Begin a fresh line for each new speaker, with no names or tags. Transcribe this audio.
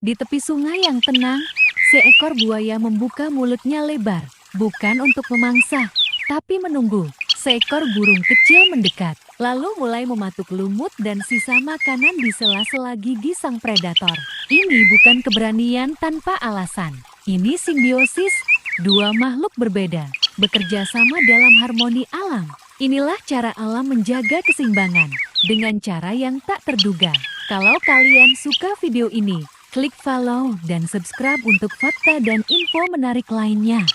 Di tepi sungai yang tenang, seekor buaya membuka mulutnya lebar, bukan untuk memangsa, tapi menunggu. Seekor burung kecil mendekat, lalu mulai mematuk lumut dan sisa makanan di sela-sela gigi sang predator. Ini bukan keberanian tanpa alasan. Ini simbiosis, dua makhluk berbeda, bekerja sama dalam harmoni alam. Inilah cara alam menjaga keseimbangan, dengan cara yang tak terduga. Kalau kalian suka video ini, klik follow dan subscribe untuk fakta dan info menarik lainnya.